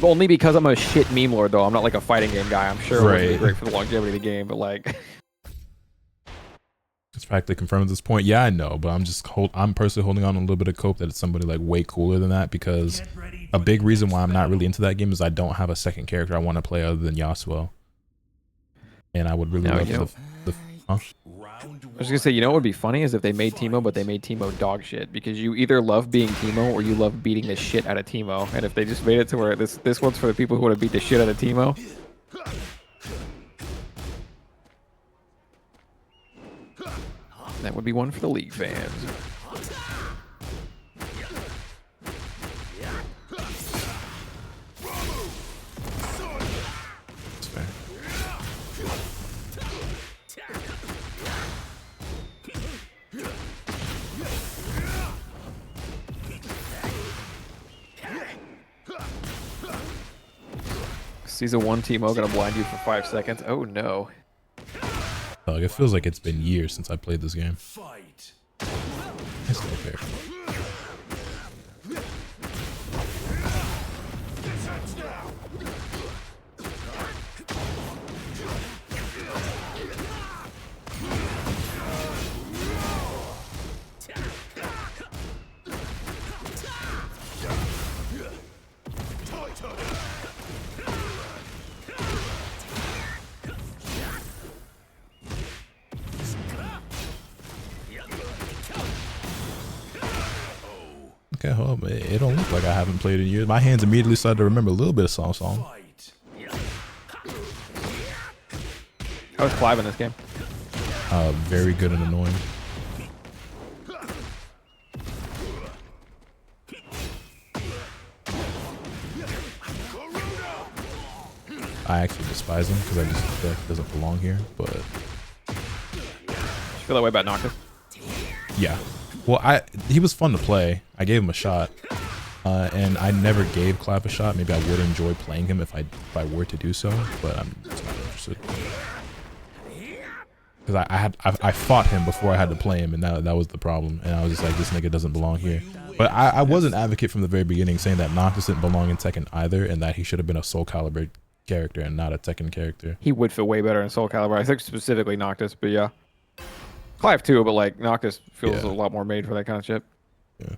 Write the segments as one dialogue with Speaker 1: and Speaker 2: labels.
Speaker 1: Only because I'm a shit meme lord, though. I'm not like a fighting game guy. I'm sure it would be great for the longevity of the game, but like...
Speaker 2: It's practically confirmed at this point. Yeah, I know, but I'm personally holding on a little bit of hope that it's somebody like way cooler than that, because a big reason why I'm not really into that game is I don't have a second character I want to play other than Yasuo. And I would really love the huh?
Speaker 1: I was gonna say, you know what would be funny is if they made Teemo, but they made Teemo dog shit, because you either love being Teemo or you love beating the shit out of Teemo. And if they just made it to where this one's for the people who want to beat the shit out of Teemo. That would be one for the League fans.
Speaker 2: That's fair.
Speaker 1: Season 1 Teemo gonna blind you for 5 seconds. Oh no.
Speaker 2: Like, it feels like it's been years since I played this game. It's okay. Okay, hold on. It don't look like I haven't played in years. My hands immediately started to remember a little bit of Song.
Speaker 1: How was Clive in this game?
Speaker 2: Very good and annoying. I actually despise him because I just feel like he doesn't belong here, but...
Speaker 1: You feel that way about Noctis?
Speaker 2: Yeah. Well, he was fun to play. I gave him a shot, and I never gave Clive a shot. Maybe I would enjoy playing him if I were to do so, but I'm just not interested. Because I fought him before I had to play him, and that was the problem. And I was just like, this nigga doesn't belong here. But I was an advocate from the very beginning, saying that Noctis didn't belong in Tekken either, and that he should have been a Soul Calibur character and not a Tekken character.
Speaker 1: He would fit way better in Soul Calibur. I think specifically Noctis, but yeah. Clive too, but like Noctis feels a lot more made for that kind of shit.
Speaker 2: Yeah.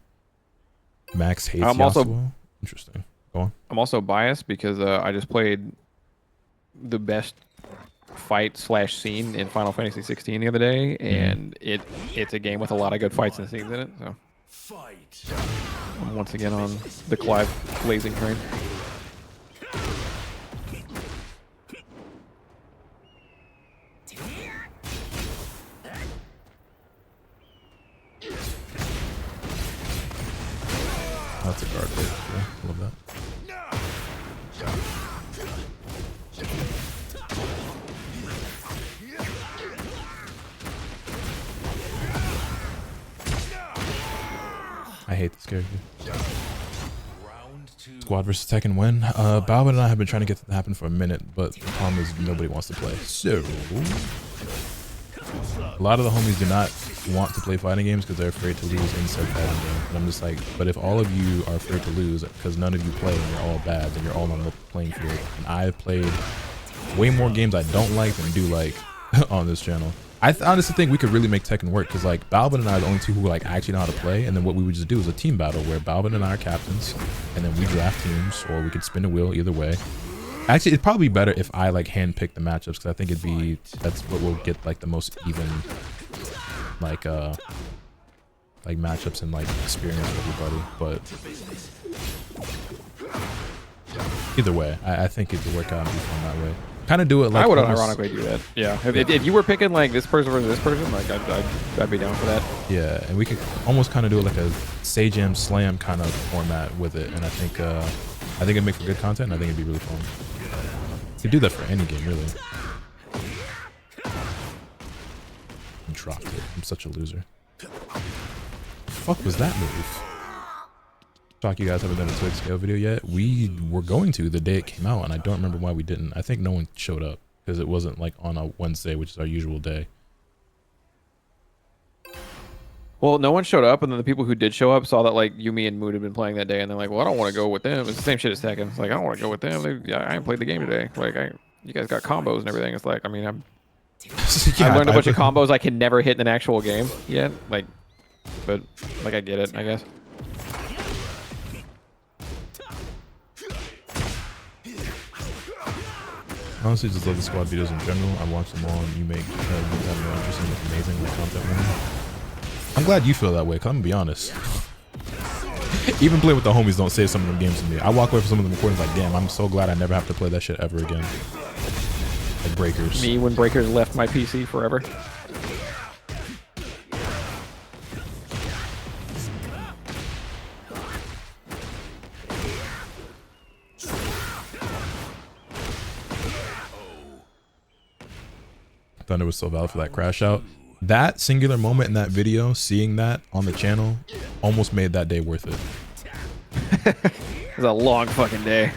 Speaker 2: Max hates Yasuo. Interesting. Go on.
Speaker 1: I'm also biased because I just played the best fight / scene in Final Fantasy 16 the other day, and it's a game with a lot of good fights and scenes in it. So I'm once again on the Clive blazing train.
Speaker 2: That's a guard play. Yeah, love that. I hate this character. Squad versus Tekken win. Balvin and I have been trying to get that to happen for a minute, but the problem is nobody wants to play. So a lot of the homies do not want to play fighting games because they're afraid to lose in said fighting game. And I'm just like, but if all of you are afraid to lose because none of you play and you're all bad, then you're all on the playing field. And I've played way more games I don't like than do like on this channel. I honestly think we could really make Tekken work because like Balvin and I are the only two who like actually know how to play, and then what we would just do is a team battle where Balvin and I are captains, and then we draft teams, or we could spin a wheel, either way. Actually, it'd probably be better if I like handpick the matchups because I think that's what will get like the most even like matchups and like experience for everybody. But either way, I think it would work out and be fun that way. Kind of do it like
Speaker 1: I would ironically do that. Yeah, if you were picking like this person versus this person, like I'd be down for that.
Speaker 2: Yeah, and we could almost kind of do it like a Sajam Slam kind of format with it, and I think it'd make for good content, and I think it'd be really fun. You could do that for any game, really. I dropped it. I'm such a loser. The fuck was that move? Talk, you guys haven't done a Twitch scale video yet. We were going to the day it came out, and I don't remember why we didn't. I think no one showed up because it wasn't like on a Wednesday, which is our usual day.
Speaker 1: Well, no one showed up, and then the people who did show up saw that like Yumi and Mood had been playing that day, and they're like, "Well, I don't want to go with them." It's the same shit as Tekken. It's like I don't want to go with them. I ain't played the game today. Like you guys got combos and everything. It's like I mean, I learned a bunch of combos I can never hit in an actual game yet. Like, but like I get it, I guess.
Speaker 2: Honestly, just love the squad videos in general. I watch them all, and you make them more interesting and amazing like content. I'm glad you feel that way. 'Cause I'm gonna be honest. Even playing with the homies don't save some of them games to me. I walk away from some of the recordings like, damn, I'm so glad I never have to play that shit ever again. Like Breakers.
Speaker 1: Me when Breakers left my PC forever.
Speaker 2: Thunder was so valid for that crash out. That singular moment in that video, seeing that on the channel, almost made that day worth it.
Speaker 1: It was a long fucking day.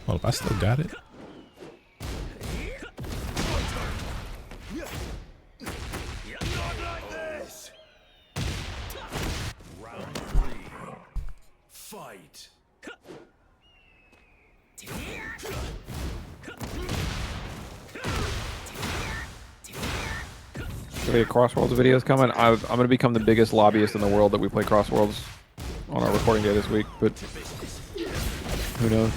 Speaker 2: Well, if I still got it.
Speaker 1: The Crossworlds videos coming. I'm going to become the biggest lobbyist in the world that we play Crossworlds on our recording day this week, but who knows?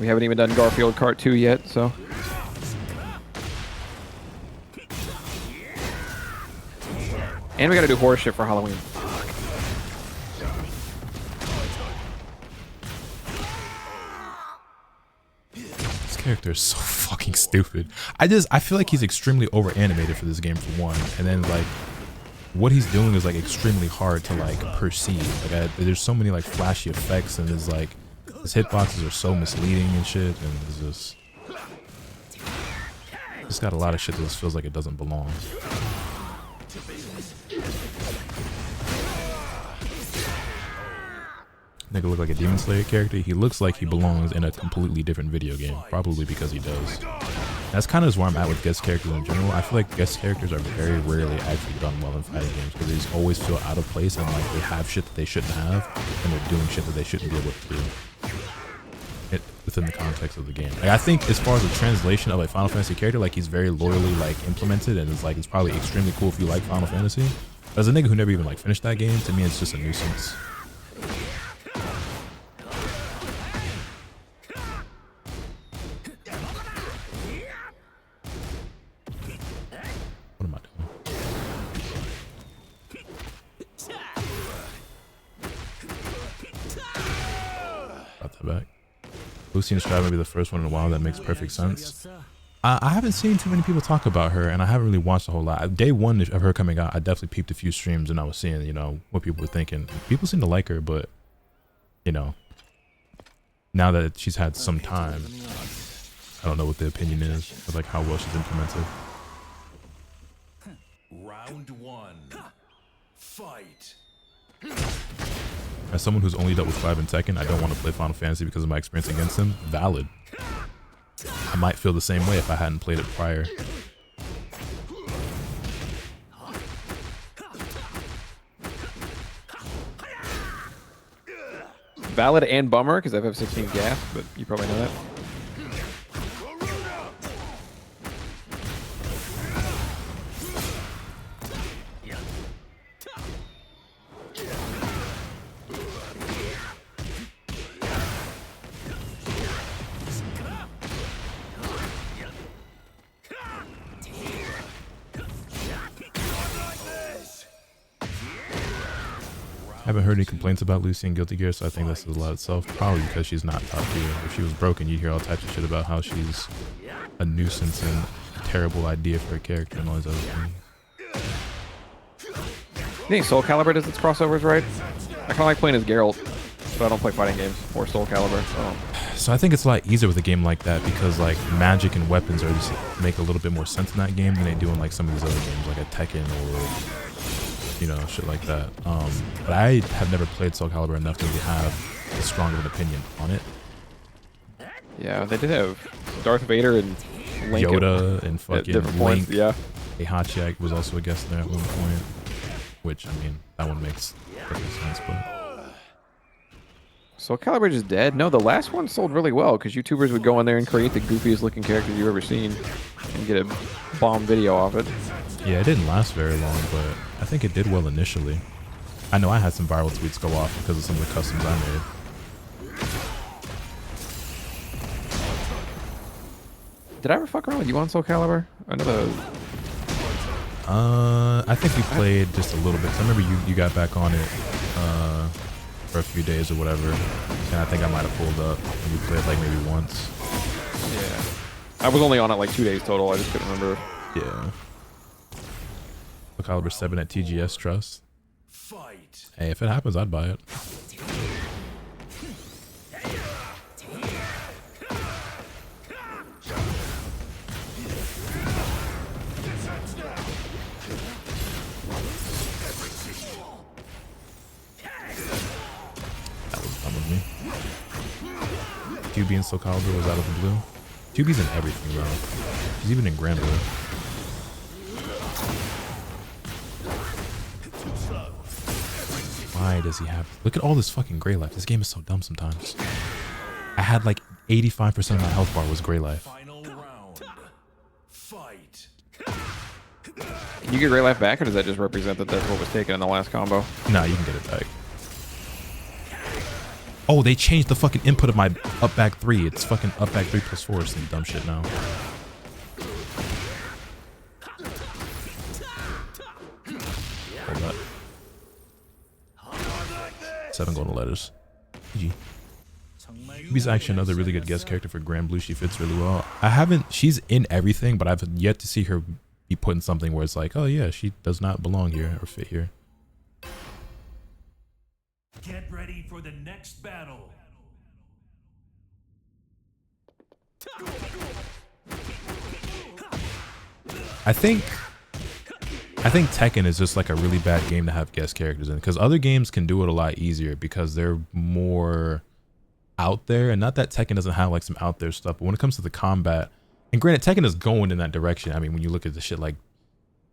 Speaker 1: We haven't even done Garfield Kart 2 yet, so. And we got to do horse shit for Halloween.
Speaker 2: Character is so fucking stupid. I feel like he's extremely over animated for this game for one, and then like what he's doing is like extremely hard to like perceive. Like there's so many like flashy effects, and there's like his hitboxes are so misleading and shit, and it's just got a lot of shit that just feels like it doesn't belong. Nigga look like a Demon Slayer character. He looks like he belongs in a completely different video game, probably because he does. That's kind of just where I'm at with guest characters in general. I feel like guest characters are very rarely actually done well in fighting games because they just always feel out of place and like they have shit that they shouldn't have, and they're doing shit that they shouldn't be able to do within the context of the game. Like I think as far as the translation of a Final Fantasy character, like he's very loyally like implemented, and it's probably extremely cool if you like Final Fantasy. But as a nigga who never even like finished that game, to me it's just a nuisance. Back. Lucy and Strive may be the first one in a while that makes perfect sense. I haven't seen too many people talk about her, and I haven't really watched a whole lot. Day one of her coming out, I definitely peeped a few streams, and I was seeing, you know, what people were thinking. People seem to like her, but, you know, now that she's had some time, I don't know what the opinion is of like how well she's implemented.
Speaker 3: Round one. Fight.
Speaker 2: As someone who's only dealt with Clive and Tekken, I don't want to play Final Fantasy because of my experience against him. Valid. I might feel the same way if I hadn't played it prior.
Speaker 1: Valid and bummer because I have 16 gas, but you probably know that.
Speaker 2: I haven't heard any complaints about Lucy and Guilty Gear, so I think this is a lot itself. Probably because she's not top tier. If she was broken, you'd hear all types of shit about how she's a nuisance and a terrible idea for a character and all these other things.
Speaker 1: You think Soul Calibur does its crossovers right? I kind of like playing as Geralt, but I don't play fighting games or Soul Calibur. So.
Speaker 2: So I think it's a lot easier with a game like that because like magic and weapons are just make a little bit more sense in that game than they do in like some of these other games like a Tekken or, you know, shit like that. But I have never played Soul Calibur enough to really have a strong of an opinion on it.
Speaker 1: Yeah, they did have Darth Vader and Link
Speaker 2: Yoda and fucking
Speaker 1: different
Speaker 2: Link.
Speaker 1: points. Yeah.
Speaker 2: Heihachi was also a guest there at one point, which I mean that one makes perfect sense. But
Speaker 1: Soul Calibur just dead? No, the last one sold really well because YouTubers would go in there and create the goofiest looking characters you've ever seen and get a bomb video off it.
Speaker 2: yeah, it didn't last very long, but I think it did well initially. I know I had some viral tweets go off because of some of the customs I made.
Speaker 1: Did I ever fuck around with you on Soul Calibur? I know the...
Speaker 2: I think we played just a little bit. I remember you got back on it for a few days or whatever, and I think I might have pulled up and we played like maybe once.
Speaker 1: Yeah. I was only on it like 2 days total. I just couldn't remember.
Speaker 2: Yeah. Soul Calibur 7 at TGS Trust.
Speaker 3: Fight.
Speaker 2: Hey, if it happens, I'd buy it. Juby and Soul Calibur was out of the blue. Juby's in everything, bro. She's even in Grand Blue. Why does he have... Look at all this fucking Grey Life. This game is so dumb sometimes. I had like 85% of my health bar was Grey Life.
Speaker 3: Final round. Fight.
Speaker 1: Can you get Grey Life back, or does that just represent that that's what was taken in the last combo?
Speaker 2: Nah, you can get it back. Oh, they changed the fucking input of my up back 3. It's fucking up back 3 plus 4 or some dumb shit now. Hold that. 7 golden letters. GG. Juby's actually another really good guest character for Grand Blue. She fits really well. She's in everything, but I've yet to see her be put in something where it's like, oh yeah, she does not belong here or fit here.
Speaker 3: Get ready for the next battle.
Speaker 2: I think Tekken is just like a really bad game to have guest characters in, because other games can do it a lot easier because they're more out there, and not that Tekken doesn't have like some out there stuff, but when it comes to the combat, and granted Tekken is going in that direction. I mean, when you look at the shit like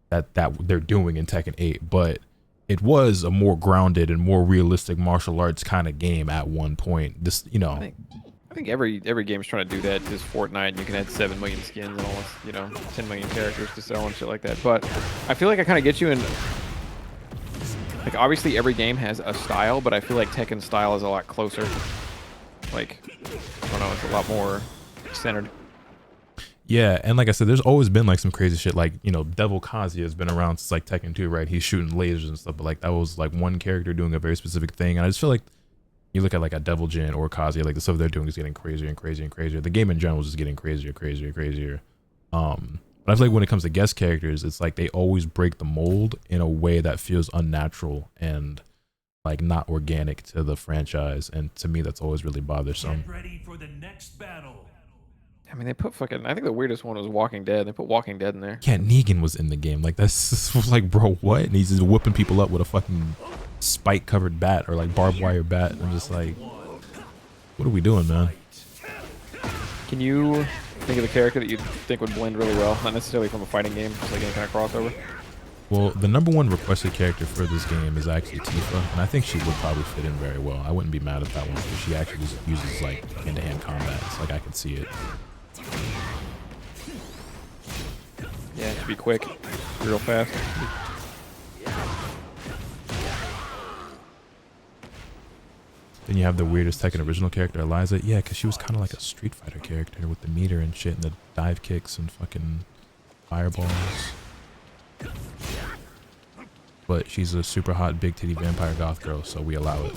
Speaker 2: that they're doing in Tekken 8, but it was a more grounded and more realistic martial arts kind of game at one point. This, you know,
Speaker 1: I think every game is trying to do that. This Fortnite, you can add 7 million skins and almost, you know, 10 million characters to sell and shit like that. But I feel like I kind of get you in. Like, obviously every game has a style, but I feel like Tekken's style is a lot closer. Like, I don't know, it's a lot more centered.
Speaker 2: yeah, and like I said, there's always been like some crazy shit. Like, you know, Devil Kazuya has been around since like Tekken 2, right? He's shooting lasers and stuff, but like that was like one character doing a very specific thing. And I just feel like you look at like a Devil Jin or Kazuya, like the stuff they're doing is getting crazier and crazier and crazier. The game in general is just getting crazier, crazier, crazier. But I feel like when it comes to guest characters, it's like they always break the mold in a way that feels unnatural and like not organic to the franchise. And to me, that's always really bothersome.
Speaker 3: Get ready for the next battle.
Speaker 1: I mean, they put fucking... I think the weirdest one was Walking Dead. They put Walking Dead in there.
Speaker 2: Yeah, Negan was in the game. Like, that's was like, bro, what? And he's just whipping people up with a fucking spike-covered bat or like barbed wire bat. I'm just like, what are we doing, man?
Speaker 1: Can you think of a character that you think would blend really well? Not necessarily from a fighting game, just like any kind of crossover.
Speaker 2: Well, the #1 requested character for this game is actually Tifa, and I think she would probably fit in very well. I wouldn't be mad at that one because she actually just uses like hand-to-hand combat. It's like I could see it.
Speaker 1: Yeah, it should be quick, real fast.
Speaker 2: Then you have the weirdest Tekken original character, Eliza. Yeah, because she was kind of like a Street Fighter character with the meter and shit and the dive kicks and fucking fireballs. But she's a super hot big titty vampire goth girl, so we allow it.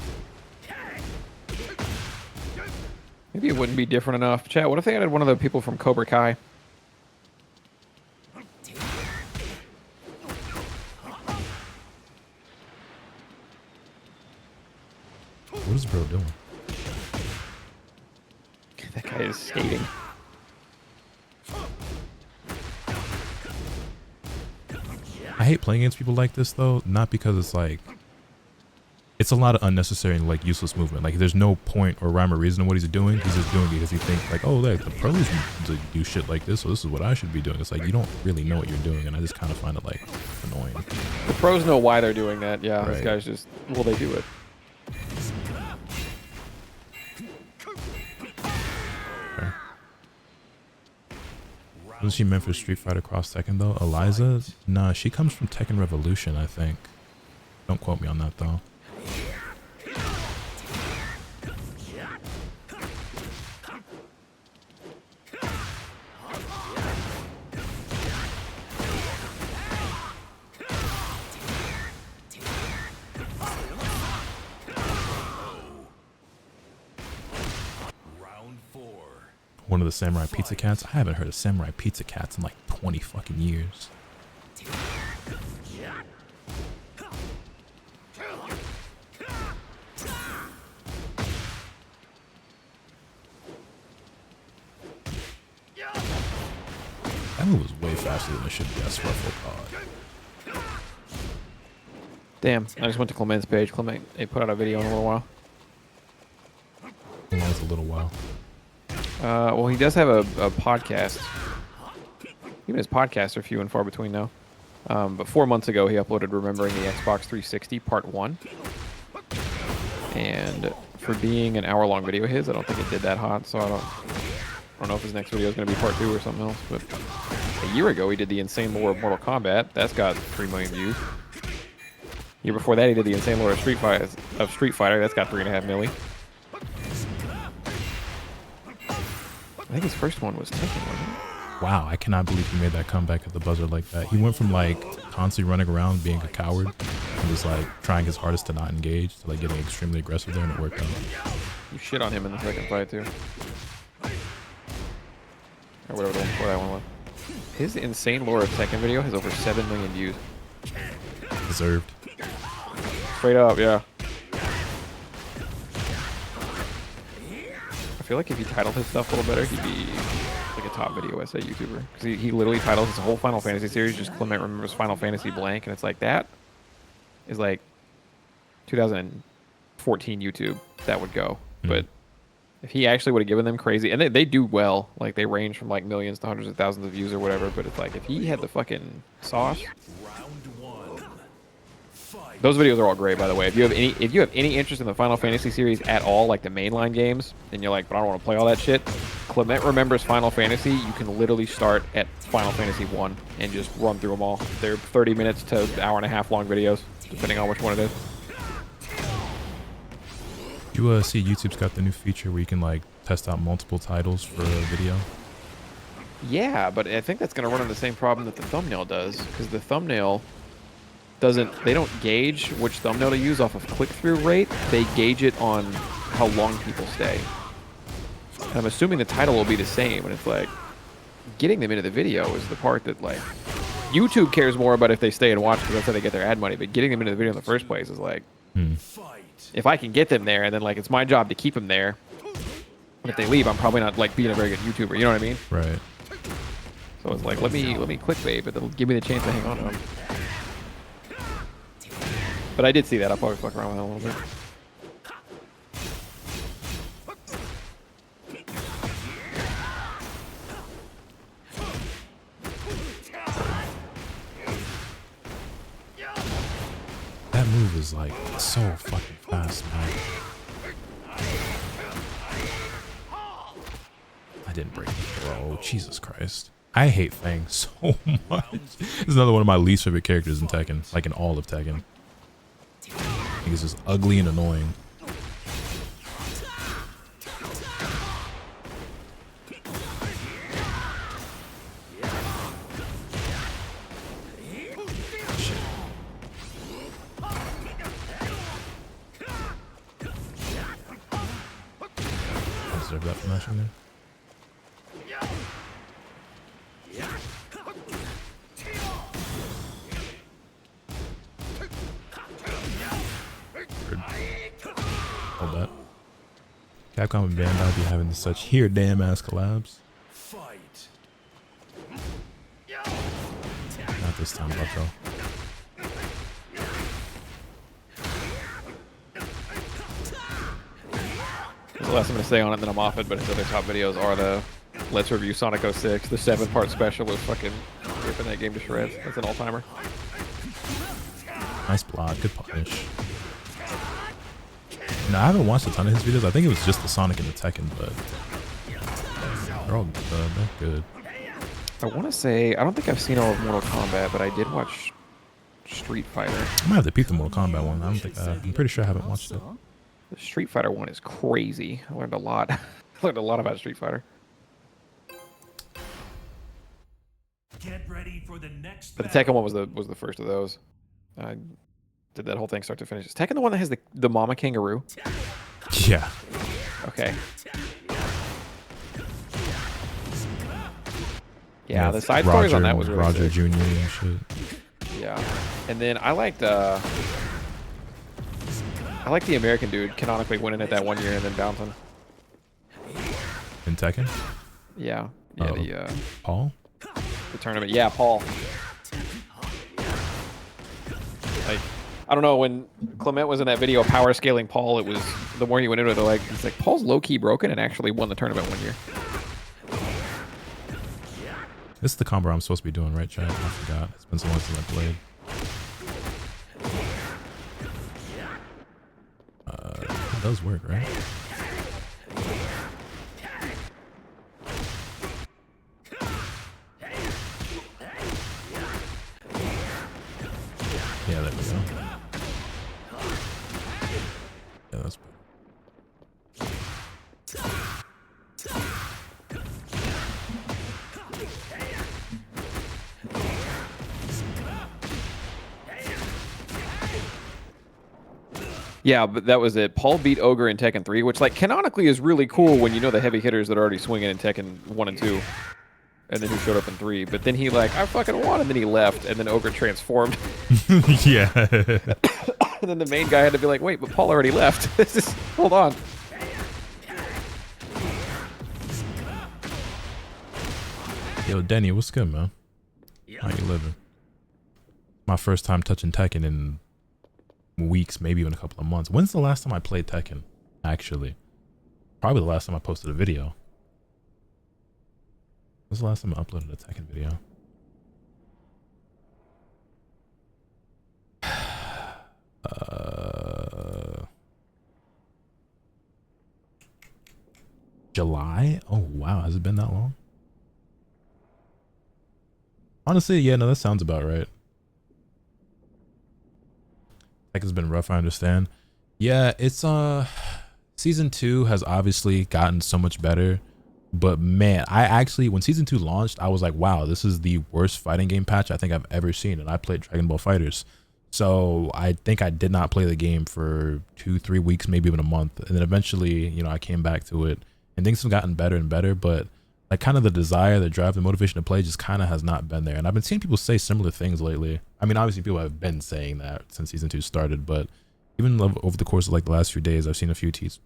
Speaker 1: Maybe it wouldn't be different enough. Chat, what if they added one of the people from Cobra Kai?
Speaker 2: What is bro doing?
Speaker 1: Guy is skating.
Speaker 2: I hate playing against people like this though, not because it's like, it's a lot of unnecessary and like useless movement. Like there's no point or rhyme or reason to what he's doing. He's just doing it because he thinks like, oh, like the pros do shit like this, so this is what I should be doing. It's like you don't really know what you're doing, and I just kind of find it like annoying.
Speaker 1: The pros know why they're doing that. Yeah,
Speaker 2: Right.
Speaker 1: This guy's just, well, they do it.
Speaker 2: Okay. Wasn't she meant for Street Fighter Cross Tekken though? Eliza? Nah, she comes from Tekken Revolution, I think. Don't quote me on that though.
Speaker 3: Round 4.
Speaker 2: One of the Samurai Pizza Cats? I haven't heard of Samurai Pizza Cats in like 20 fucking years. That move was way faster than it should be, I swear for God.
Speaker 1: Damn, I just went to Clement's page. Clement, they put out a video in a little while.
Speaker 2: It was a little while.
Speaker 1: Well, he does have a podcast. Even his podcasts are few and far between now. But 4 months ago, he uploaded Remembering the Xbox 360 Part 1. And for being an hour-long video of his, I don't think it did that hot, so I don't know if his next video is going to be Part 2 or something else. But a year ago, he did the Insane Lore of Mortal Kombat. That's got 3 million views. Year before that, he did the Insane Lore of Street Fighter. That's got 3.5 million. I think his first one was Tekken, wasn't it?
Speaker 2: Wow, I cannot believe he made that comeback at the buzzer like that. He went from like constantly running around being a coward and just like trying his hardest to not engage to like getting extremely aggressive there, and it worked out.
Speaker 1: You shit on him in the second fight, too. Or whatever the one before that one was. His Insane Lore of Tekken video has over 7 million views.
Speaker 2: Deserved.
Speaker 1: Straight up, yeah. I feel like if he titled his stuff a little better, he'd be like a top video essay YouTuber. Because he literally titles his whole Final Fantasy series just Clement Remembers Final Fantasy blank, and it's like that is like 2014 YouTube. That would go. But if he actually would have given them crazy, and they do well, like they range from like millions to hundreds of thousands of views or whatever, but it's like if he had the fucking sauce.
Speaker 3: Round 1. Fight.
Speaker 1: Those videos are all great, by the way. If you have any interest in the Final Fantasy series at all, like the mainline games, and you're like, but I don't want to play all that shit, Clement Remembers Final Fantasy, you can literally start at Final Fantasy 1 and just run through them all. They're 30 minutes to hour and a half long videos, depending on which one it is.
Speaker 2: You see YouTube's got the new feature where you can like test out multiple titles for a video.
Speaker 1: Yeah, but I think that's going to run into the same problem that the thumbnail does, because the thumbnail they don't gauge which thumbnail to use off of click-through rate. They gauge it on how long people stay. And I'm assuming the title will be the same, and it's like, getting them into the video is the part that, like, YouTube cares more about if they stay and watch, because that's how they get their ad money, but getting them into the video in the first place is like,
Speaker 3: Fight.
Speaker 1: if I can get them there, and then, like, it's my job to keep them there, but if they leave, I'm probably not, like, being a very good YouTuber, you know what I mean?
Speaker 2: Right.
Speaker 1: So it's like, let me clickbait, but they'll give me the chance to hang on to them. But I did see that. I'll probably fuck around with that a little bit.
Speaker 2: That move is like so fucking fast, man. I didn't break it, bro. Jesus Christ. I hate Fang so much. This is another one of my least favorite characters in Tekken, like in all of Tekken. He's just ugly and annoying. Shit. I deserve that from mashing there. Hold that. Capcom and Bandai be having such here damn ass collabs.
Speaker 3: Fight.
Speaker 2: Not this time, Bucko.
Speaker 1: That's the last I'm going to say on it, then I'm off it, but his other top videos are the Let's Review Sonic 06, the 7-part special was fucking ripping that game to shreds. That's an all-timer.
Speaker 2: Nice block, good punish. No, I haven't watched a ton of his videos. I think it was just the Sonic and the Tekken, but they're all good. They're good.
Speaker 1: I want to say, I don't think I've seen all of Mortal Kombat, but I did watch Street Fighter.
Speaker 2: I might have to peek the Mortal Kombat one. I don't think I'm pretty sure I haven't watched it.
Speaker 1: The Street Fighter one is crazy. I learned a lot. I learned a lot about Street Fighter.
Speaker 3: Get ready for the next
Speaker 1: But the Tekken one was the first of those. I did that whole thing start to finish. Is Tekken the one that has the mama kangaroo?
Speaker 2: Yeah.
Speaker 1: Okay. Yeah, the side stories on that was really
Speaker 2: Roger
Speaker 1: sick.
Speaker 2: Jr. and shit.
Speaker 1: Yeah, and then I liked the American dude canonically winning it that one year and then bouncing.
Speaker 2: In Tekken?
Speaker 1: Yeah,
Speaker 2: Oh. Paul?
Speaker 1: the tournament. Yeah, Paul. Like, I don't know, when Clement was in that video power scaling Paul, it was the more he went into it, it's like Paul's low key broken and actually won the tournament one year.
Speaker 2: This is the combo I'm supposed to be doing, right, chat? I forgot. It's been so long since I played. It does work, right? Yeah, there we go. Yeah, that's better.
Speaker 1: Yeah, but that was it. Paul beat Ogre in Tekken 3, which, like, canonically is really cool when you know the heavy hitters that are already swinging in Tekken 1 and 2. And then who showed up in 3. But then he, like, I fucking won, and then he left, and then Ogre transformed.
Speaker 2: Yeah.
Speaker 1: And then the main guy had to be like, wait, but Paul already left. Hold on.
Speaker 2: Yo, Denny, what's good, man? How you living? My first time touching Tekken in weeks, maybe even a couple of months. When's the last time I played Tekken? Actually, probably the last time I posted a video. When's the last time I uploaded a Tekken video? July? Oh wow, has it been that long? Honestly, yeah, no, that sounds about right. Tekken's been rough, I understand. Yeah, it's season 2 has obviously gotten so much better, but man, I actually, when season 2 launched, I was like, wow, this is the worst fighting game patch I think I've ever seen, and I played Dragon Ball FighterZ. So I think I did not play the game for 2-3 weeks, maybe even a month, and then eventually, you know, I came back to it, and things have gotten better and better, but like kind of the desire, the drive, the motivation to play just kind of has not been there. And I've been seeing people say similar things lately. I mean, obviously people have been saying that since season 2 started, but even over the course of like the last few days, I've seen a few tweets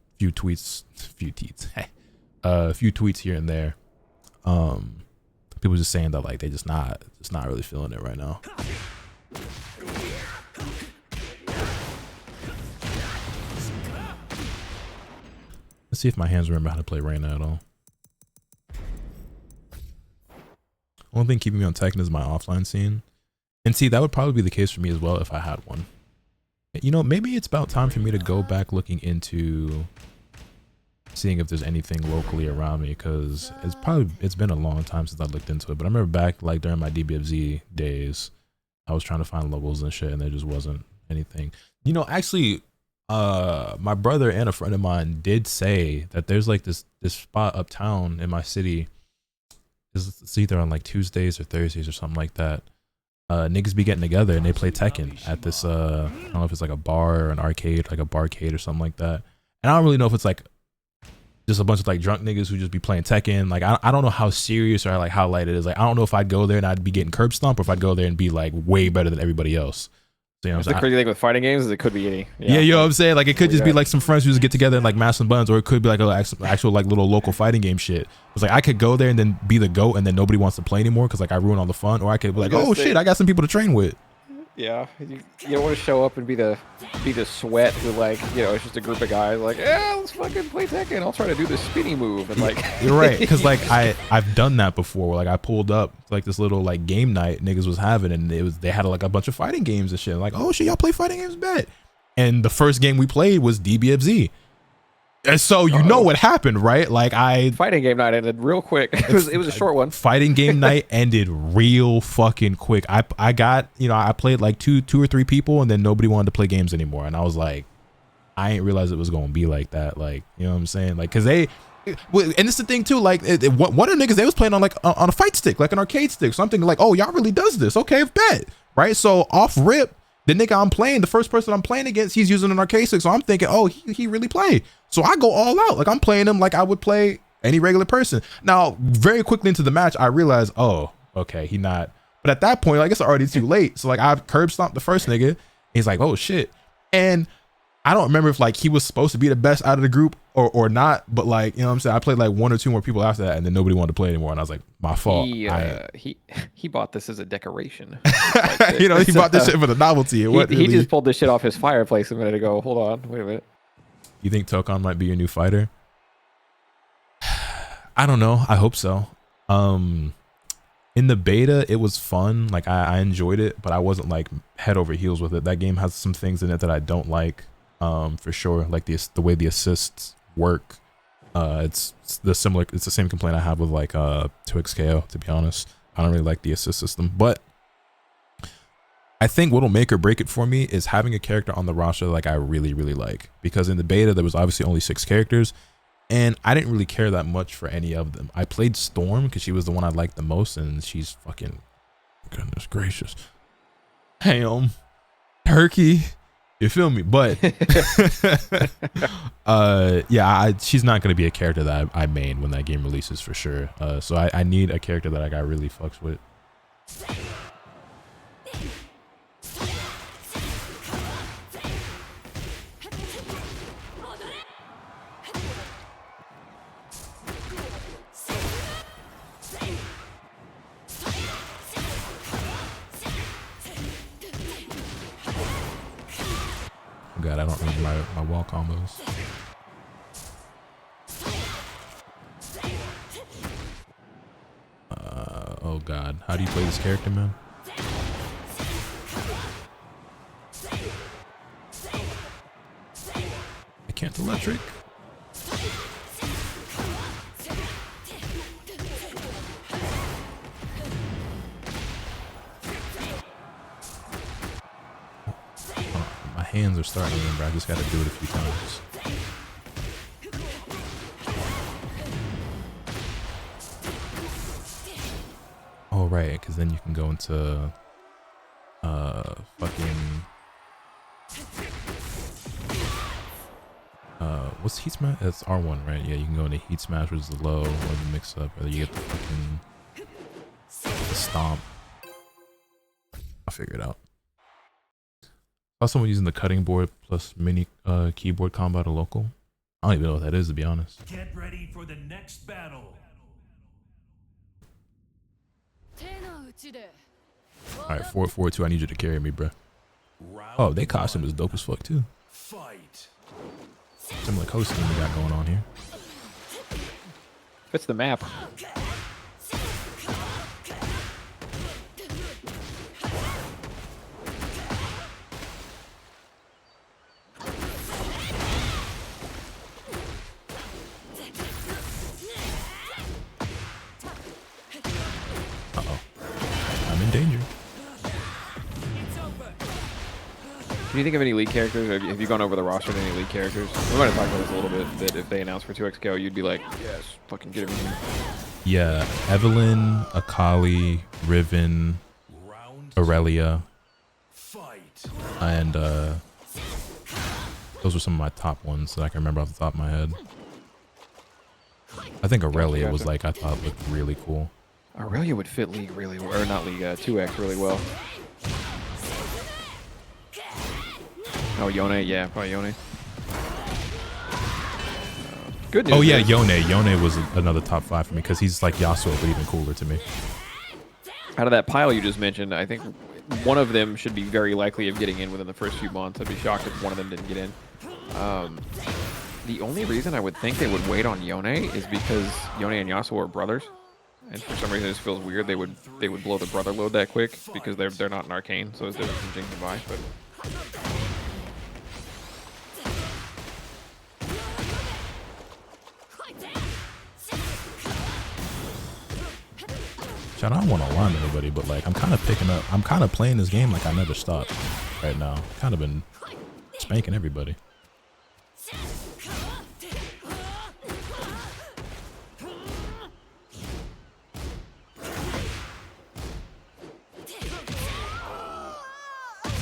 Speaker 2: here and there. People just saying that like they just not really feeling it right now. Let's see if my hands remember how to play Reina at all. Only thing keeping me on Tekken is my offline scene. And see, that would probably be the case for me as well if I had one. You know, maybe it's about time for me to go back looking into seeing if there's anything locally around me, because it's been a long time since I looked into it. But I remember back like during my DBFZ days, I was trying to find levels and shit, and there just wasn't anything. You know, actually, my brother and a friend of mine did say that there's like this spot uptown in my city. It's either on like Tuesdays or Thursdays or something like that. Niggas be getting together and they play Tekken at this I don't know if it's like a bar or an arcade, like a barcade or something like that. And I don't really know if it's like just a bunch of like drunk niggas who just be playing Tekken. Like I don't know how serious or like how light it is. Like I don't know if I'd go there and I'd be getting curb stomped, or if I'd go there and be like way better than everybody else. So, you know what
Speaker 1: The
Speaker 2: I'm saying?
Speaker 1: crazy thing with fighting games is it could be any.
Speaker 2: Yeah, you know what I'm saying? Like, it could just be
Speaker 1: Yeah.
Speaker 2: like some friends who just get together and like mash some buttons, or it could be like a actual like little local fighting game shit. It's like I could go there and then be the GOAT and then nobody wants to play anymore because like I ruin all the fun, or I could be like, oh shit, I got some people to train with.
Speaker 1: Yeah, you don't want to show up and be the sweat who, like, you know, it's just a group of guys like, yeah, let's fucking play Tekken. I'll try to do this spinny move and like.
Speaker 2: You're right, because like I've done that before. Where, like I pulled up like this little like game night niggas was having, and they had like a bunch of fighting games and shit. Like, oh shit, y'all play fighting games? Bet. And the first game we played was DBFZ. And so you know what happened, right? Like
Speaker 1: fighting game night ended real quick. It was a short one.
Speaker 2: Fighting game night ended real fucking quick. I got, you know, I played like two or three people, and then nobody wanted to play games anymore. And I was like, I ain't realize it was gonna be like that. Like, you know what I'm saying? Like, cause and it's the thing too. Like, one of the niggas, they was playing on like on a fight stick, like an arcade stick. So I'm thinking like, oh, y'all really does this? Okay, bet. Right. So off rip, the nigga I'm playing, the first person I'm playing against, he's using an arcade stick. So I'm thinking, oh, he really play. So I go all out. Like I'm playing him like I would play any regular person. Now, very quickly into the match, I realized, oh, okay, he not. But at that point, like it's already too late. So like I curb stomped the first nigga. He's like, oh shit. And I don't remember if like he was supposed to be the best out of the group or not. But like, you know what I'm saying? I played like one or two more people after that, and then nobody wanted to play anymore. And I was like, my fault.
Speaker 1: He bought this as a decoration.
Speaker 2: Like, you know, he bought this shit for the novelty.
Speaker 1: He just pulled this shit off his fireplace a minute ago. Hold on, wait a minute.
Speaker 2: You think Tokon might be your new fighter? I don't know. I hope so. In the beta, it was fun. Like I enjoyed it, but I wasn't like head over heels with it. That game has some things in it that I don't like, for sure. Like the way the assists work. It's the same complaint I have with like 2XKO, to be honest. I don't really like the assist system, but I think what'll make or break it for me is having a character on the roster like I really, really like. Because in the beta, there was obviously only 6 characters, and I didn't really care that much for any of them. I played Storm because she was the one I liked the most, and she's fucking, goodness gracious. Ham. Turkey. You feel me? But yeah, she's not going to be a character that I main when that game releases for sure. So I need a character that I really fucks with. Oh God, I don't remember my wall combos. Oh God, how do you play this character, man? I can't electric. My hands are starting to remember. I just got to do it a few times. Oh, right, because then you can go into fucking what's heat smash? That's R1, right? Yeah, you can go into heat smash, which is the low, or the mix up, or you get the fucking stomp. I'll figure it out. I saw someone using the cutting board plus mini keyboard combo to local. I don't even know what that is, to be honest.
Speaker 3: Get ready for the next battle.
Speaker 2: Alright, 4-4-2, I need you to carry me, bruh. Oh, they costume is dope as fuck too.
Speaker 3: Fight.
Speaker 2: Similar costume we got going on here.
Speaker 1: Fits the map.
Speaker 2: Uh-oh. I'm in danger.
Speaker 1: Do you think of any league characters? Or have you gone over the roster of any league characters? We might have talked about this a little bit, that if they announce for 2XKO, you'd be like, yes, fucking get him in.
Speaker 2: Yeah, Evelyn, Akali, Riven, Aurelia, and those were some of my top ones that I can remember off the top of my head. I think Aurelia was like, I thought looked really cool.
Speaker 1: Aurelia would fit league really well, or not league, 2X really well. Oh, Yone, yeah, probably Yone. Good news.
Speaker 2: Oh yeah,
Speaker 1: is,
Speaker 2: Yone was another top 5 for me because he's like Yasuo, but even cooler to me.
Speaker 1: Out of that pile you just mentioned, I think one of them should be very likely of getting in within the first few months. I'd be shocked if one of them didn't get in. The only reason I would think they would wait on Yone is because Yone and Yasuo are brothers, and for some reason it just feels weird they would blow the brother load that quick because they're not an arcane, so it's different from Jinx and Vi. But
Speaker 2: I don't want to alarm anybody, but like I'm kind of playing this game like I never stopped right now. Kind of been spanking everybody.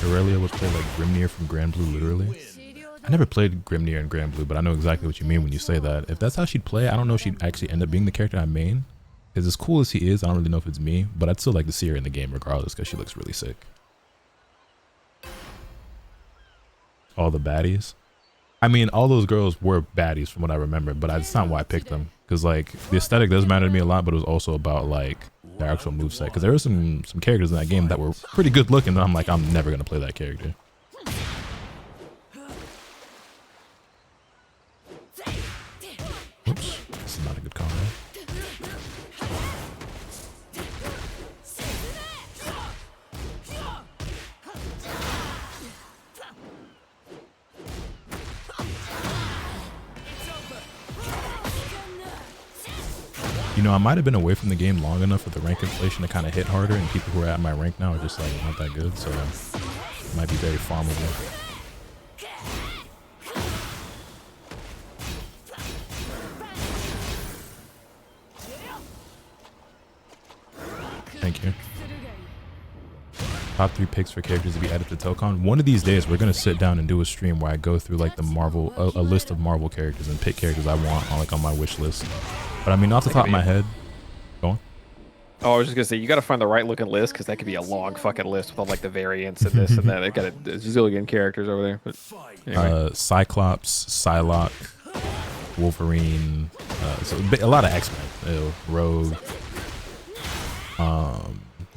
Speaker 2: Aurelia was played like Grimnir from Grand Blue, literally. I never played Grimnir in Grand Blue, but I know exactly what you mean when you say that. If that's how she'd play, I don't know if she'd actually end up being the character I main. Because as cool as he is, I don't really know if it's me, but I'd still like to see her in the game regardless because she looks really sick. All the baddies. I mean, all those girls were baddies from what I remember, but that's not why I picked them. Because like the aesthetic does matter to me a lot, but it was also about like the actual moveset. Because there were some characters in that game that were pretty good looking, and I'm like, I'm never going to play that character. Oops, this is not a good combo. You know, I might have been away from the game long enough for the rank inflation to kind of hit harder, and people who are at my rank now are just like not that good, so it might be very farmable. Thank you. Top 3 picks for characters to be added to Tokon. One of these days, we're gonna sit down and do a stream where I go through like the Marvel, a list of Marvel characters and pick characters I want on like on my wish list. But I mean, off the top of my head, go on.
Speaker 1: oh, I was just gonna say you got to find the right looking list because that could be a long fucking list with all like the variants and this and that. They got a zillion characters over there. But anyway.
Speaker 2: Cyclops, Psylocke, Wolverine, so a lot of X-Men, Rogue,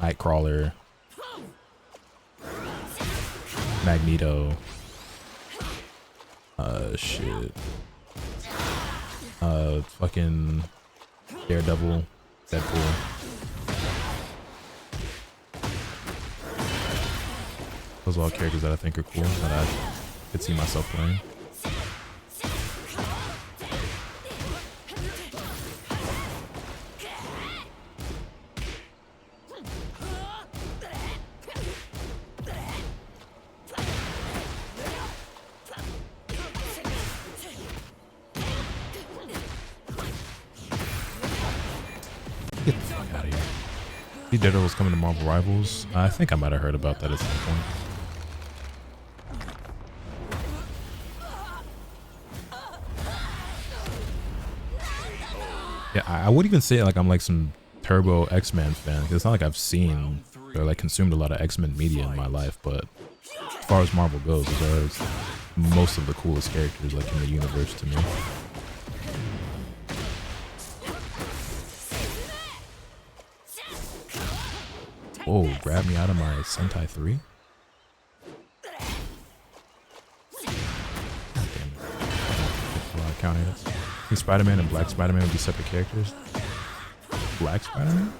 Speaker 2: Nightcrawler, Magneto, shit, fucking Daredevil, Deadpool. Those are all characters that I think are cool that I could see myself playing. Get the fuck out of here. The Daredevil's coming to Marvel Rivals. I think I might have heard about that at some point. Yeah, I would even say like I'm like some turbo X-Men fan, because it's not like I've seen or like consumed a lot of X-Men media in my life, but as far as Marvel goes, those are most of the coolest characters like in the universe to me. Whoa, grab me out of my Sentai 3? God damn it. A lot of counting this. I think Spider-Man and Black Spider-Man would be separate characters. Black Spider-Man?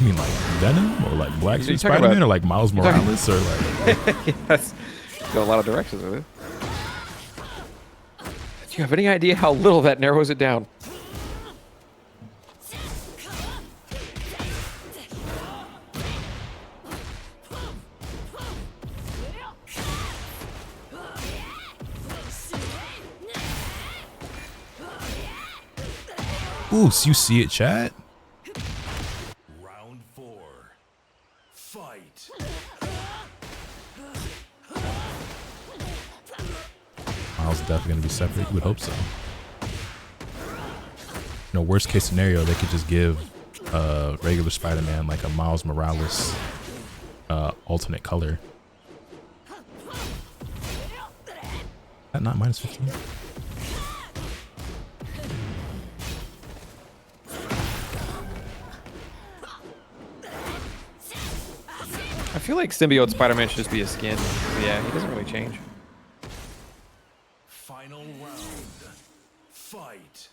Speaker 2: You mean like Venom? Or like Black Spider-Man? Or like Miles Morales? Or like...
Speaker 1: Yes. Go a lot of directions with it. Do you have any idea how little that narrows it down?
Speaker 2: Ooh, so you see it, chat?
Speaker 3: Round 4. Fight.
Speaker 2: Miles is definitely gonna be separate. You would hope so. You know, worst case scenario, they could just give regular Spider-Man like a Miles Morales alternate color. that not minus 15?
Speaker 1: I feel like Symbiote Spider-Man should just be a skin. Yeah, he doesn't really change.
Speaker 3: Final round. Fight.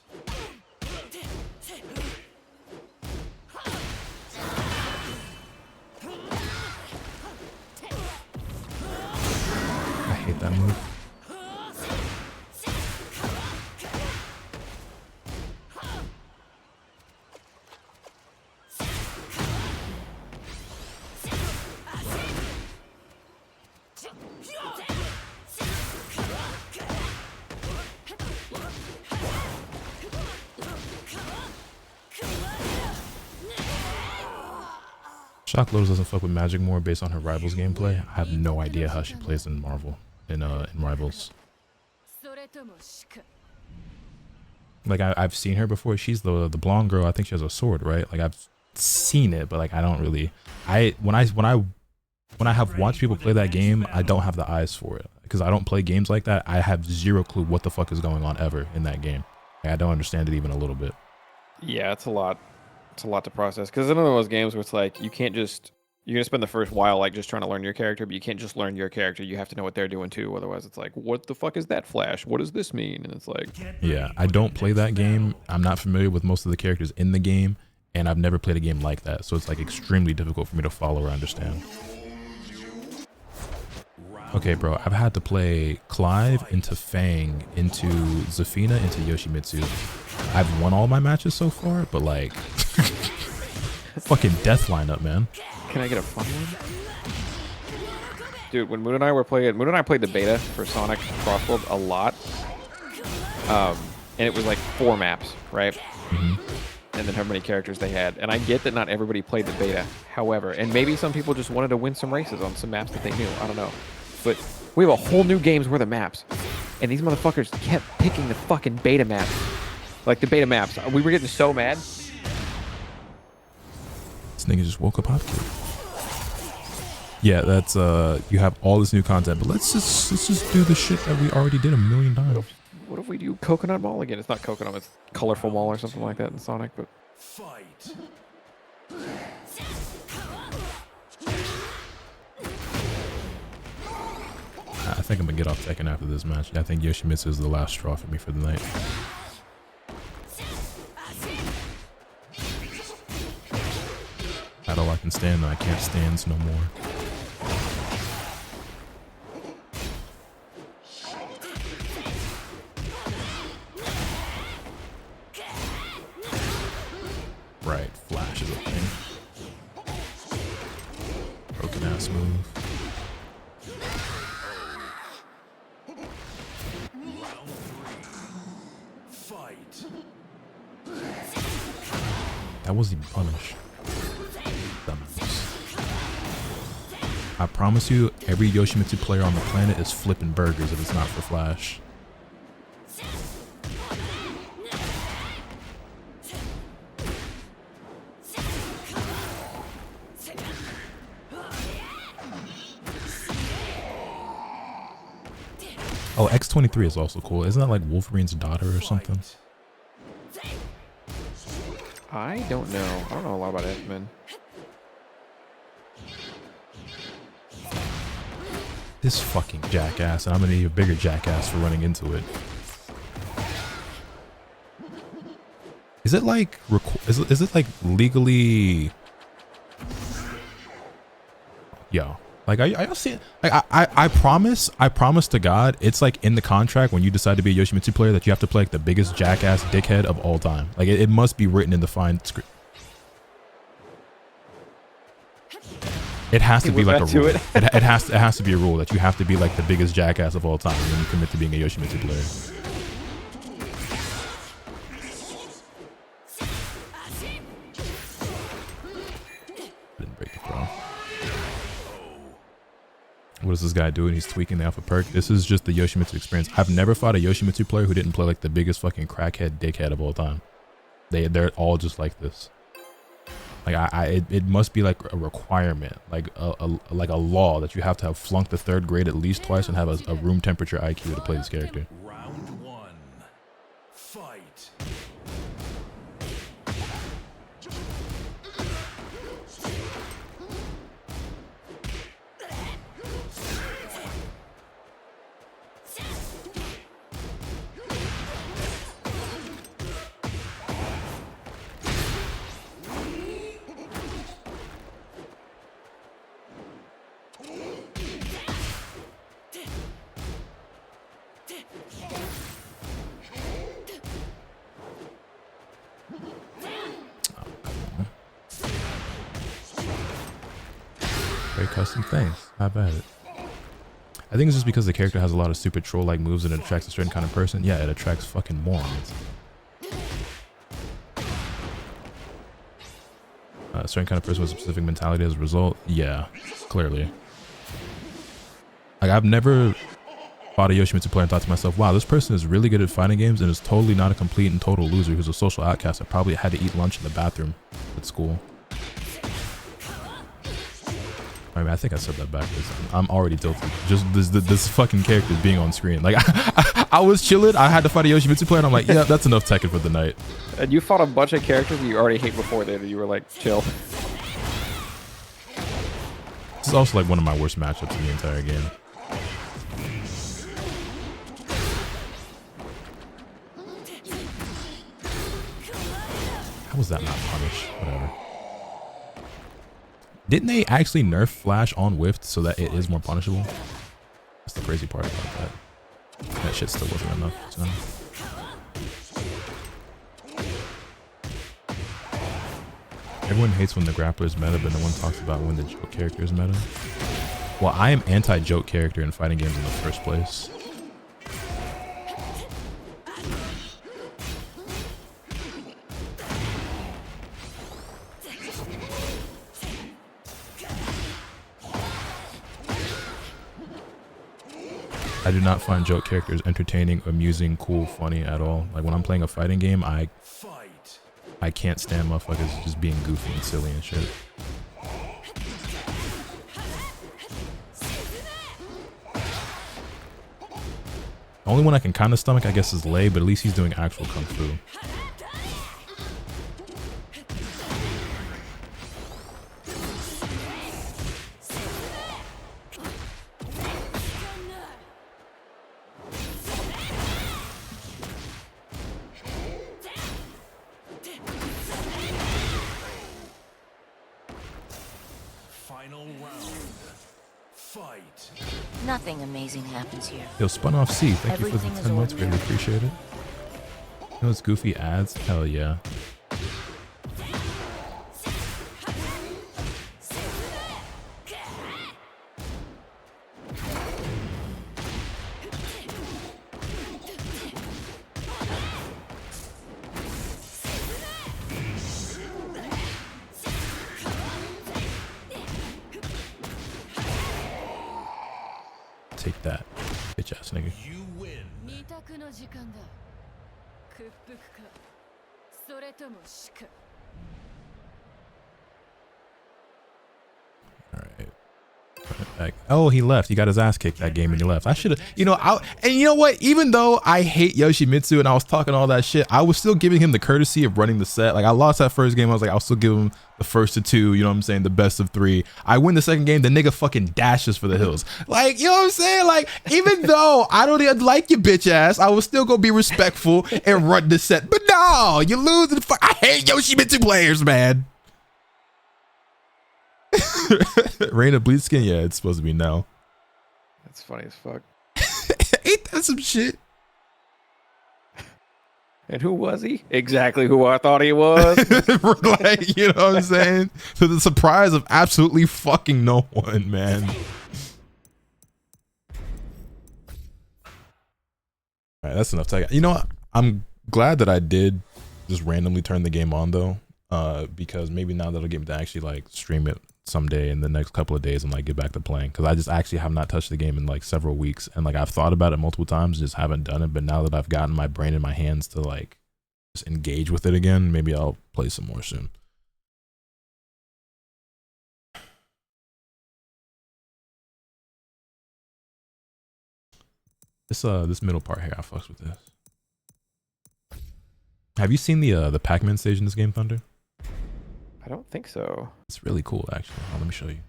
Speaker 2: I hate that move. Shock Lotus doesn't fuck with Magic more based on her Rivals gameplay. I have no idea how she plays in Marvel, in Rivals. Like I've seen her before. She's the blonde girl. I think she has a sword, right? Like I've seen it, but like I don't really. When I have watched people play that game, I don't have the eyes for it because I don't play games like that. I have zero clue what the fuck is going on ever in that game. Like, I don't understand it even a little bit.
Speaker 1: Yeah, it's a lot. It's a lot to process because it's one of those games where it's like you're gonna spend the first while like just trying to learn your character, but you can't just learn your character. You have to know what they're doing too. Otherwise, it's like, what the fuck is that flash? What does this mean? And it's like,
Speaker 2: yeah, I don't play that game. I'm not familiar with most of the characters in the game, and I've never played a game like that. So it's like extremely difficult for me to follow or understand. Okay, bro, I've had to play Clive into Fang, into Zafina, into Yoshimitsu. I've won all my matches so far, but like, fucking death lineup, man.
Speaker 1: can I get a fun one? Dude, when Moon and I played the beta for Sonic Crossworld a lot. And it was like 4 maps, right?
Speaker 2: Mm-hmm.
Speaker 1: And then how many characters they had. And I get that not everybody played the beta. However, and maybe some people just wanted to win some races on some maps that they knew. I don't know. But we have a whole new game's worth of maps. And these motherfuckers kept picking the fucking beta maps. Like the beta maps. We were getting so mad.
Speaker 2: This nigga just woke up Hopkins. Yeah, that's you have all this new content, but let's just do the shit that we already did 1,000,000 times.
Speaker 1: What if we do Coconut Mall again? It's not Coconut, it's Colorful Mall or something like that in Sonic, but
Speaker 3: Fight.
Speaker 2: I think I'm gonna get off Tekken after this match. I think Yoshimitsu is the last straw for me for the night. That's all I can stand, and I can't stand no more. Right, flash is a thing. Broken ass move.
Speaker 3: Round 3. Fight.
Speaker 2: That wasn't even punished. I promise you, every Yoshimitsu player on the planet is flipping burgers if it's not for Flash. Oh, X-23 is also cool. Isn't that like Wolverine's daughter or something?
Speaker 1: I don't know. I don't know a lot about X-Men.
Speaker 2: This fucking jackass, and I'm gonna need a bigger jackass for running into it. Is it like is it like legally? Yo, like are y'all seeing? Like I promise to God, it's like in the contract when you decide to be a Yoshimitsu player that you have to play like the biggest jackass dickhead of all time. Like it must be written in the fine script. It has to be like a rule. It has to be a rule that you have to be like the biggest jackass of all time when you commit to being a Yoshimitsu player. Didn't break the throw. What is this guy doing? He's tweaking the alpha perk. This is just the Yoshimitsu experience. I've never fought a Yoshimitsu player who didn't play like the biggest fucking crackhead dickhead of all time. They're all just like this. Like it must be like a requirement, like a law that you have to have flunked the 3rd grade at least twice and have a room temperature IQ to play this character.
Speaker 3: Round 1. Fight.
Speaker 2: Very custom things. Not bad. I think it's just because the character has a lot of stupid troll-like moves and it attracts a certain kind of person. Yeah, it attracts fucking morons. A certain kind of person with a specific mentality as a result. Yeah, clearly. Like, I've never fought a Yoshimitsu player and thought to myself, wow, this person is really good at fighting games and is totally not a complete and total loser who's a social outcast that probably had to eat lunch in the bathroom at school. I mean, I think I said that backwards. I'm already tilted. Just this fucking character being on screen. Like, I was chilling. I had to fight a Yoshimitsu player, and I'm like, yeah, that's enough Tekken for the night.
Speaker 1: And you fought a bunch of characters that you already hate before that you were like, chill.
Speaker 2: This is also like one of my worst matchups in the entire game. How was that not punished? Whatever. Didn't they actually nerf Flash on Whiffed so that it is more punishable? That's the crazy part about that. That shit still wasn't enough. So. Everyone hates when the grappler is meta, but no one talks about when the joke character is meta. Well, I am anti-joke character in fighting games in the first place. I do not find joke characters entertaining, amusing, cool, funny at all. Like when I'm playing a fighting game, I can't stand motherfuckers just being goofy and silly and shit. The only one I can kind of stomach, I guess, is Lei, but at least he's doing actual kung fu.
Speaker 4: Nothing amazing happens here.
Speaker 2: Yo, Spun Off C, thank you for the 10 months, really appreciate it. Those goofy ads, hell yeah. Take that, bitch ass nigga.
Speaker 3: You win. Alright. Oh, he left. He got his ass kicked that game and he left. I should have, you know, and you know what? Even though I hate Yoshimitsu and I was talking all that shit, I was still giving him the courtesy of running the set. Like I lost that first game. I was like, I'll still give him the first of two, you know what I'm saying? The best of three. I win the second game. The nigga fucking dashes for the hills. Like, you know what I'm saying? Like, even though I don't even like your bitch ass, I was still gonna be respectful and run the set. But no, you lose. I hate Yoshimitsu players, man. Rain of Bleed Skin? Yeah, it's supposed to be now.
Speaker 1: That's funny as fuck.
Speaker 2: Ain't that some shit?
Speaker 1: And who was he? Exactly who I thought he was.
Speaker 2: Like, you know what I'm saying? To the surprise of absolutely fucking no one, man. Alright, that's enough. You know what? I'm glad that I did just randomly turn the game on though. Because maybe now that'll get me to actually like stream it someday in the next couple of days and like get back to playing, because I just actually have not touched the game in like several weeks, and like I've thought about it multiple times, just haven't done it. But now that I've gotten my brain in my hands to like just engage with it again, maybe I'll play some more soon. This middle part here, I fucks with this. Have you seen the Pac-Man stage in this game, Thunder?
Speaker 1: I don't think so.
Speaker 2: It's really cool, actually. Let me show you.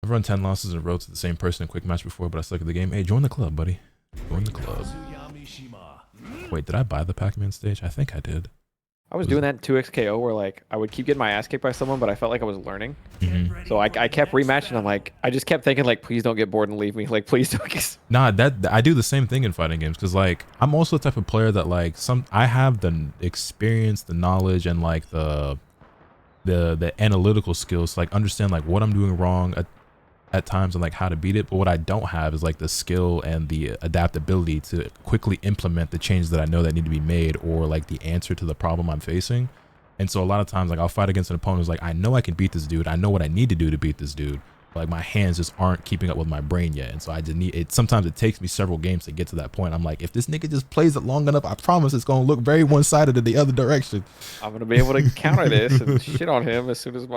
Speaker 2: I've run 10 losses in a row to the same person in quick match before, but I suck at the game. Hey, join the club, buddy. Join the club. Wait, did I buy the Pac-Man stage? I think I did.
Speaker 1: I was doing that in 2XKO where like I would keep getting my ass kicked by someone, but I felt like I was learning. So I kept rematching. I'm like, I just kept thinking like, please don't get bored and leave me. Like, please don't get...
Speaker 2: Nah, I do the same thing in fighting games because like I'm also the type of player that like I have the experience, the knowledge, and like the analytical skills to like understand like what I'm doing wrong at times and like how to beat it. But what I don't have is like the skill and the adaptability to quickly implement the changes that I know that need to be made or like the answer to the problem I'm facing. And so a lot of times like I'll fight against an opponent who's like, I know I can beat this dude. I know what I need to do to beat this dude. But like my hands just aren't keeping up with my brain yet. And so I just need it. Sometimes it takes me several games to get to that point. I'm like, if this nigga just plays it long enough, I promise it's going to look very one-sided in the other direction.
Speaker 1: I'm going to be able to counter this and shit on him as soon as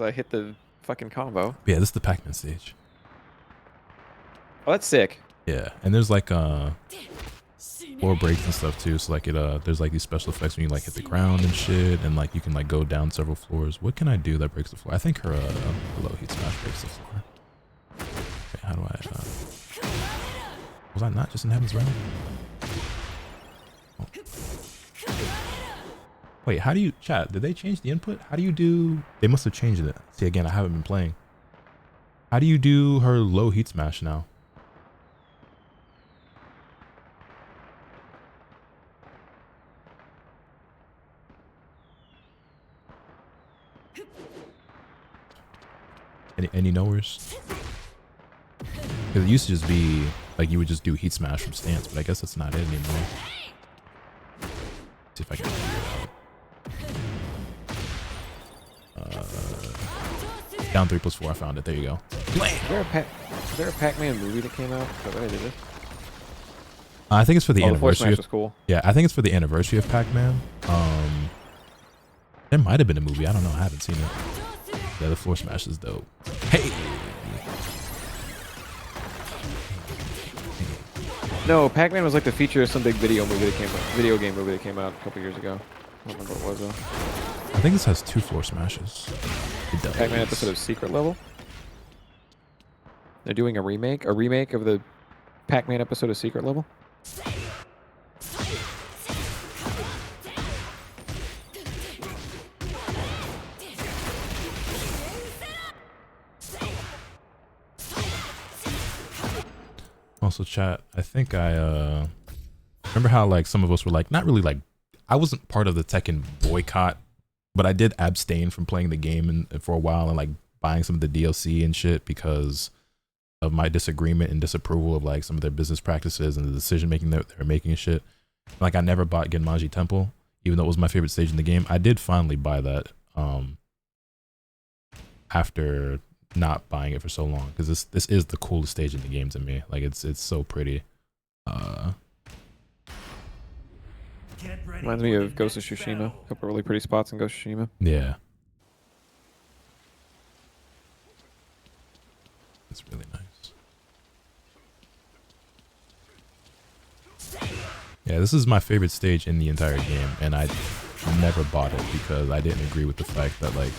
Speaker 1: I hit the fucking combo.
Speaker 2: Yeah, this is the Pac-Man stage.
Speaker 1: Oh, that's sick.
Speaker 2: Yeah, and there's like floor breaks and stuff too. So like there's like these special effects when you like hit the ground and shit, and like you can like go down several floors. What can I do that breaks the floor? I think her low heat smash breaks the floor. Okay, how do I? Was I not just in Heaven's Realm? Oh. Wait, how do you chat? Did they change the input? How do you do? They must have changed it. See, again, I haven't been playing. How do you do her low heat smash now? Any knowers? Because it used to just be like you would just do heat smash from stance, but I guess that's not it anymore. See if I can figure it out. Down 3+4, I found it. There you go.
Speaker 1: Is there a Pac-Man movie that came out? Is that what I did this?
Speaker 2: I think it's for the anniversary.
Speaker 1: The was cool.
Speaker 2: Yeah, I think it's for the anniversary of Pac-Man. There might have been a movie. I don't know. I haven't seen it. Yeah, the floor smash is dope. Hey.
Speaker 1: No, Pac-Man was like the feature of some big video game movie that came out a couple years ago. I don't remember what it was though.
Speaker 2: I think this has 2 floor smashes. It does.
Speaker 1: Pac-Man episode of Secret Level. They're doing a remake of the Pac-Man episode of Secret Level.
Speaker 2: Also, chat, I think I remember how like some of us were like not really like I wasn't part of the Tekken boycott, but I did abstain from playing the game for a while and like buying some of the DLC and shit because of my disagreement and disapproval of like some of their business practices and the decision making that they're making and shit. Like I never bought Genmaji Temple, even though it was my favorite stage in the game. I did finally buy that after not buying it for so long because this is the coolest stage in the game to me. Like it's so pretty.
Speaker 1: Reminds me of Ghost of Tsushima. A couple really pretty spots in Ghost of Tsushima.
Speaker 2: Yeah. It's really nice. Yeah, this is my favorite stage in the entire game, and I never bought it because I didn't agree with the fact that like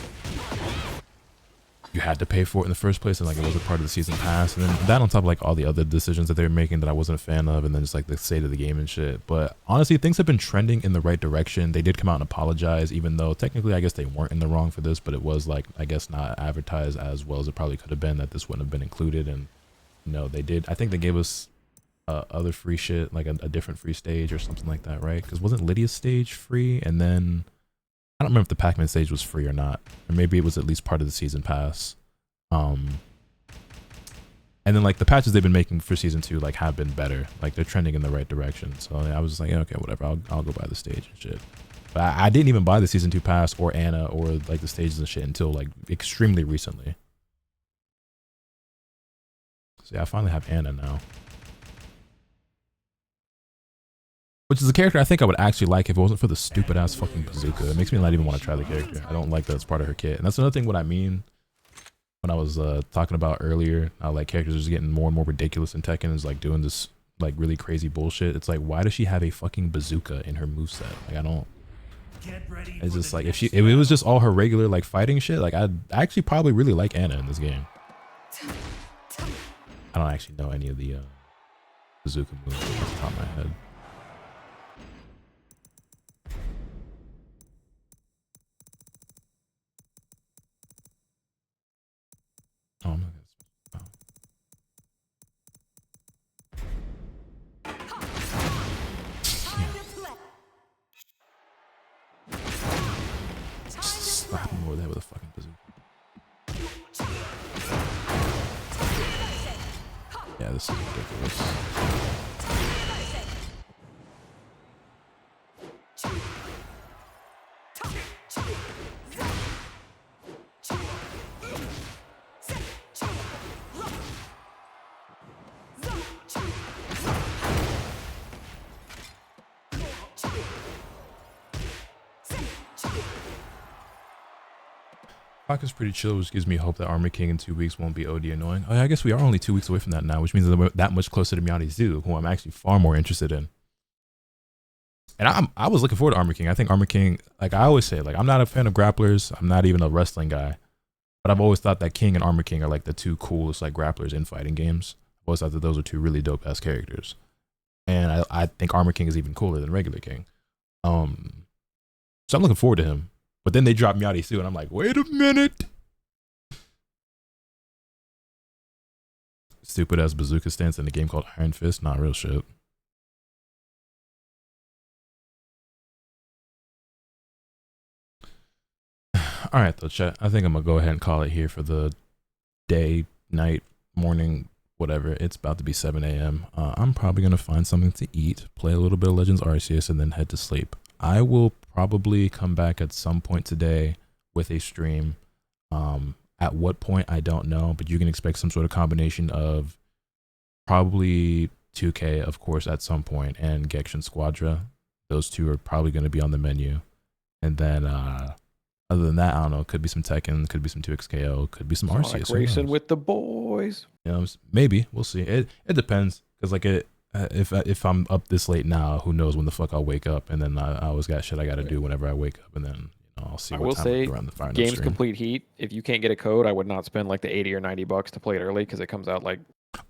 Speaker 2: you had to pay for it in the first place, and like it wasn't part of the season pass, and then that on top of like all the other decisions that they were making that I wasn't a fan of, and then just like the state of the game and shit. But honestly, things have been trending in the right direction. They did come out and apologize, even though technically I guess they weren't in the wrong for this, but it was like I guess not advertised as well as it probably could have been, that this wouldn't have been included. And you know, they did, I think they gave us other free shit, like a different free stage or something like that, right? Because wasn't Lydia's stage free? And then I don't remember if the Pac-Man stage was free or not, or maybe it was at least part of the season pass. And then like the patches they've been making for season 2 like have been better, like they're trending in the right direction. So I was like, yeah, okay, whatever, I'll go buy the stage and shit. But I didn't even buy the season 2 pass or Anna or like the stages and shit until like extremely recently. So yeah, I finally have Anna now, which is a character I think I would actually like if it wasn't for the stupid ass fucking bazooka. It makes me not even want to try the character. I don't like that it's part of her kit. And that's another thing what I mean when I was talking about earlier, how like characters are just getting more and more ridiculous in Tekken, is like doing this like really crazy bullshit. It's like, why does she have a fucking bazooka in her moveset? Like, I don't. It's just like, if it was just all her regular like fighting shit, like I'd actually probably really like Anna in this game. I don't actually know any of the bazooka moves off the top of my head. Oh, I'm not gonna. Slap him over there with a fucking bazooka. Yeah, this is ridiculous. Is pretty chill, which gives me hope that Armor King in 2 weeks won't be OD annoying. Oh yeah, I guess we are only 2 weeks away from that now, which means that we're that much closer to Meowdy Zoo, who I'm actually far more interested in. And I was looking forward to Armor King. I think Armor King, like I always say, like I'm not a fan of grapplers. I'm not even a wrestling guy, but I've always thought that King and Armor King are like the two coolest like grapplers in fighting games. I've always thought that those are two really dope ass characters, and I think Armor King is even cooler than regular King. So I'm looking forward to him. But then they dropped Meowdy Zoo, and I'm like, wait a minute. Stupid ass bazooka stance in a game called Iron Fist, not real shit. All right, though, chat. I think I'm gonna go ahead and call it here for the day, night, morning, whatever. It's about to be 7 a.m. I'm probably gonna find something to eat, play a little bit of Legends Arceus, and then head to sleep. I will probably come back at some point today with a stream. At what point, I don't know, but you can expect some sort of combination of probably 2K, of course, at some point, and Genshin Squadra. Those two are probably going to be on the menu. And then, other than that, I don't know, could be some Tekken, could be some 2XKO, could be some Arceus.
Speaker 1: Racing with the boys.
Speaker 2: You know, maybe. We'll see. It depends, because like if I'm up this late now, who knows when the fuck I'll wake up, and then I always got shit I got to do whenever I wake up, and then I'll see.
Speaker 1: I will say, games complete heat. If you can't get a code, I would not spend like the $80 or $90 to play it early, because it comes out like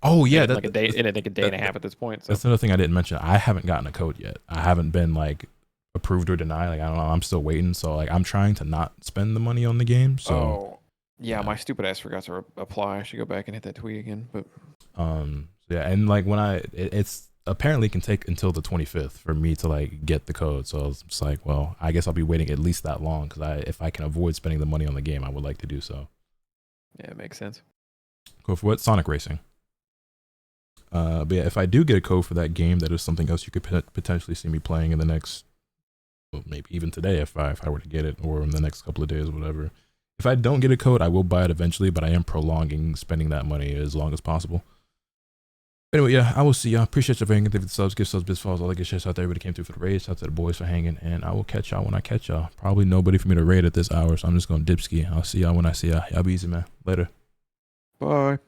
Speaker 1: in like a day and a half at this point. So.
Speaker 2: That's another thing I didn't mention. I haven't gotten a code yet. I haven't been like approved or denied. Like I don't know. I'm still waiting. So like I'm trying to not spend the money on the game. So
Speaker 1: yeah, my stupid ass forgot to apply. I should go back and hit that tweet again. But
Speaker 2: yeah, and like when it's apparently can take until the 25th for me to like get the code. So it's like, well, I guess I'll be waiting at least that long, because if I can avoid spending the money on the game, I would like to do so.
Speaker 1: Yeah, it makes sense.
Speaker 2: Go for what? Sonic Racing. But yeah, if I do get a code for that game, that is something else you could potentially see me playing in the next, well, maybe even today if I were to get it, or in the next couple of days, whatever. If I don't get a code, I will buy it eventually, but I am prolonging spending that money as long as possible. Anyway, yeah, I will see y'all. Appreciate y'all for hanging. Thank you for the subs, give subs, bits, falls, all that good shit. Shout out to everybody came through for the raid. Shout out to the boys for hanging. And I will catch y'all when I catch y'all. Probably nobody for me to raid at this hour, so I'm just going to dipski. I'll see y'all when I see y'all. Y'all be easy, man. Later.
Speaker 1: Bye.